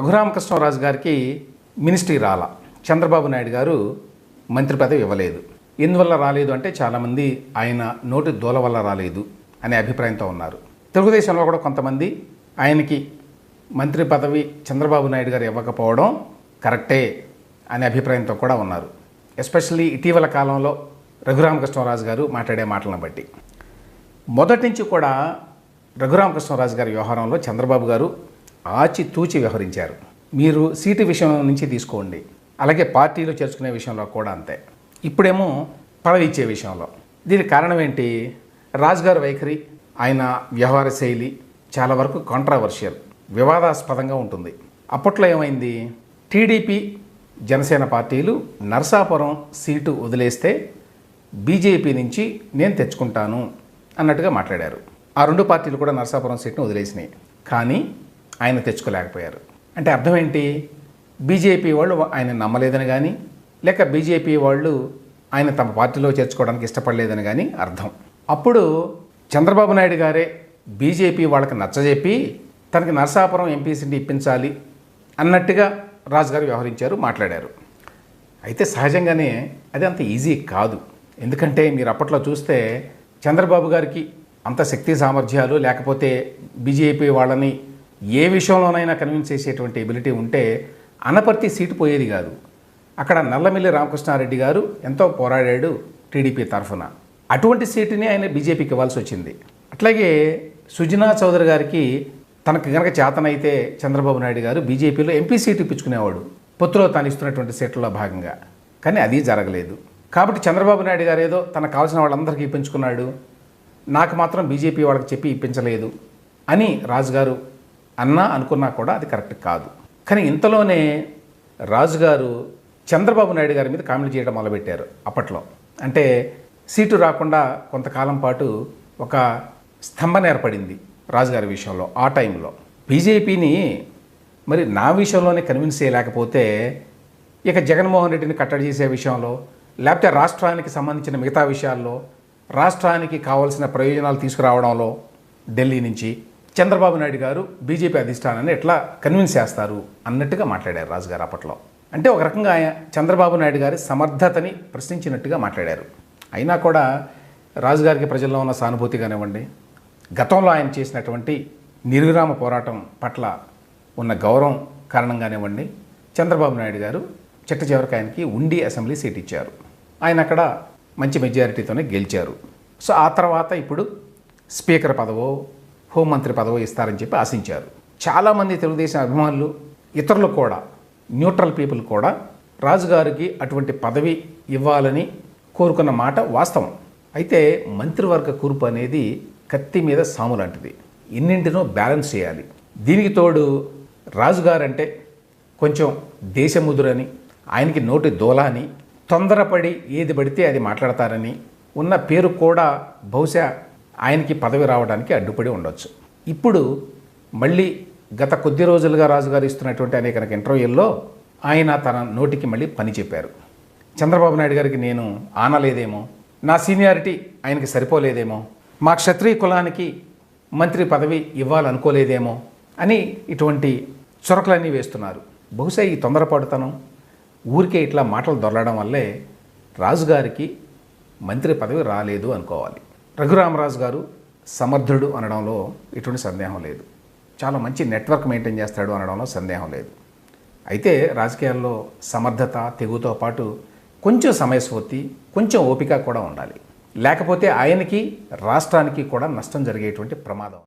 రఘురామకృష్ణరాజు గారికి మినిస్ట్రీ రాలా, చంద్రబాబు నాయుడు గారు మంత్రి పదవి ఇవ్వలేదు. ఎందువల్ల రాలేదు అంటే చాలామంది ఆయన నోటి దూల వల్ల రాలేదు అనే అభిప్రాయంతో ఉన్నారు. తెలుగుదేశంలో కూడా కొంతమంది ఆయనకి మంత్రి పదవి చంద్రబాబు నాయుడు గారు ఇవ్వకపోవడం కరెక్టే అనే అభిప్రాయంతో కూడా ఉన్నారు. ఎస్పెషల్లీ ఇటీవల కాలంలో రఘురామకృష్ణరాజు గారు మాట్లాడే మాటలను బట్టి. మొదటి నుంచి కూడా రఘురామకృష్ణరాజు గారి వ్యవహారంలో చంద్రబాబు గారు ఆచితూచి వ్యవహరించారు. మీరు సీటు విషయం నుంచి తీసుకోండి, అలాగే పార్టీలో చేర్చుకునే విషయంలో కూడా అంతే. ఇప్పుడేమో పదవి ఇచ్చే విషయంలో. దీనికి కారణం ఏంటి? రాజుగారి వైఖరి, ఆయన వ్యవహార శైలి చాలా వరకు కాంట్రావర్షియల్, వివాదాస్పదంగా ఉంటుంది. అప్పట్లో ఏమైంది? టీడీపీ జనసేన పార్టీలు నరసాపురం సీటు వదిలేస్తే బీజేపీ నుంచి నేను తెచ్చుకుంటాను అన్నట్టుగా మాట్లాడారు. ఆ రెండు పార్టీలు కూడా నరసాపురం సీట్ను వదిలేసినాయి, కానీ ఆయన తెచ్చుకోలేకపోయారు. అంటే అర్థం ఏంటి? బీజేపీ వాళ్ళు ఆయన నమ్మలేదని కానీ, లేక బీజేపీ వాళ్ళు ఆయన తమ పార్టీలో చేర్చుకోవడానికి ఇష్టపడలేదని కానీ అర్థం. అప్పుడు చంద్రబాబు నాయుడు గారే బీజేపీ వాళ్ళకి నచ్చజెప్పి తనకి నరసాపురం ఎంపీ సీట్ ఇప్పించాలి అన్నట్టుగా రాజుగారు వ్యవహరించారు, మాట్లాడారు. అయితే సహజంగానే అది అంత ఈజీ కాదు. ఎందుకంటే మీరు అప్పట్లో చూస్తే చంద్రబాబు గారికి అంత శక్తి సామర్థ్యాలు, లేకపోతే బీజేపీ వాళ్ళని ఏ విషయంలోనైనా కన్విన్స్ చేసేటువంటి ఎబిలిటీ ఉంటే అనపర్తి సీటు పోయేది కాదు. అక్కడ నల్లమిల్లి రామకృష్ణారెడ్డి గారు ఎంతో పోరాడాడు టీడీపీ తరఫున. అటువంటి సీటుని ఆయన బీజేపీకి ఇవ్వాల్సి వచ్చింది. అట్లాగే సుజనా చౌదరి గారికి తనకు గనక చేతనైతే చంద్రబాబు నాయుడు గారు బీజేపీలో ఎంపీ సీటు ఇప్పించుకునేవాడు, పొత్తులో తాను ఇస్తున్నటువంటి సీట్లలో భాగంగా. కానీ అది జరగలేదు. కాబట్టి చంద్రబాబు నాయుడు గారు ఏదో తనకు కావాల్సిన వాళ్ళందరికీ ఇప్పించుకున్నాడు, నాకు మాత్రం బీజేపీ వాళ్ళకి చెప్పి ఇప్పించలేదు అని రాజుగారు అనుకున్నా కూడా అది కరెక్ట్ కాదు. కానీ ఇంతలోనే రాజుగారు చంద్రబాబు నాయుడు గారి మీద కామెంట్ చేయడం మొదలుపెట్టారు. అప్పట్లో అంటే సీటు రాకుండా కొంతకాలం పాటు ఒక స్తంభన ఏర్పడింది రాజుగారి విషయంలో. ఆ టైంలో బీజేపీని మరి నా విషయంలోనే కన్విన్స్ చేయలేకపోతే ఇక జగన్మోహన్ రెడ్డిని కట్టడి చేసే విషయంలో, లేకపోతే రాష్ట్రానికి సంబంధించిన మిగతా విషయాల్లో, రాష్ట్రానికి కావాల్సిన ప్రయోజనాలు తీసుకురావడంలో ఢిల్లీ నుంచి చంద్రబాబు నాయుడు గారు బీజేపీ అధిష్టానాన్ని ఎట్లా కన్విన్స్ చేస్తారు అన్నట్టుగా మాట్లాడారు రాజుగారు అప్పట్లో. అంటే ఒక రకంగా చంద్రబాబు నాయుడు గారి సమర్థతని ప్రశ్నించినట్టుగా మాట్లాడారు. అయినా కూడా రాజుగారికి ప్రజల్లో ఉన్న సానుభూతి కానివ్వండి, గతంలో ఆయన చేసినటువంటి నిర్విరామ పోరాటం పట్ల ఉన్న గౌరవం కారణంగానివ్వండి, చంద్రబాబు నాయుడు గారు చిట్ట చివరికి ఆయనకి ఉండి అసెంబ్లీ సీట్ ఇచ్చారు. ఆయన అక్కడ మంచి మెజారిటీతోనే గెలిచారు. సో ఆ తర్వాత ఇప్పుడు స్పీకర్ పదవో హోంమంత్రి పదవో ఇస్తారని చెప్పి ఆశించారు. చాలామంది తెలుగుదేశం అభిమానులు, ఇతరులు కూడా, న్యూట్రల్ పీపుల్ కూడా రాజుగారికి అటువంటి పదవి ఇవ్వాలని కోరుకున్న మాట వాస్తవం. అయితే మంత్రివర్గ కూర్పు అనేది కత్తి మీద సాము లాంటిది, ఎన్నింటినో బ్యాలెన్స్ చేయాలి. దీనికి తోడు రాజుగారంటే కొంచెం దేశముదురని, ఆయనకి నోటి దోల అని, తొందరపడి ఏది పడితే అది మాట్లాడతారని ఉన్న పేరు కూడా బహుశా ఆయనకి పదవి రావడానికి అడ్డుపడి ఉండొచ్చు. ఇప్పుడు మళ్ళీ గత కొద్ది రోజులుగా రాజుగారు ఇస్తున్నటువంటి అనేక ఇంటర్వ్యూల్లో ఆయన తన నోటికి మళ్ళీ పని చెప్పారు. చంద్రబాబు నాయుడు గారికి నేను ఆనలేదేమో, నా సీనియారిటీ ఆయనకి సరిపోలేదేమో, మా క్షత్రియ కులానికి మంత్రి పదవి ఇవ్వాలనుకోలేదేమో అని ఇటువంటి చురకలన్నీ వేస్తున్నారు. బహుశా ఈ తొందరపాటుతనం, ఊరికే ఇట్లా మాటలు దొరలడం వల్లే రాజుగారికి మంత్రి పదవి రాలేదు అనుకోవాలి. రఘురామరాజు గారు సమర్థుడు అనడంలో ఎటువంటి సందేహం లేదు. చాలా మంచి నెట్వర్క్ మెయింటైన్ చేస్తాడు అనడంలో సందేహం లేదు. అయితే రాజకీయాల్లో సమర్థత, తెగుతో పాటు కొంచెం సమయస్ఫూర్తి, కొంచెం ఓపిక కూడా ఉండాలి. లేకపోతే ఆయనకి, రాష్ట్రానికి కూడా నష్టం జరిగేటువంటి ప్రమాదం.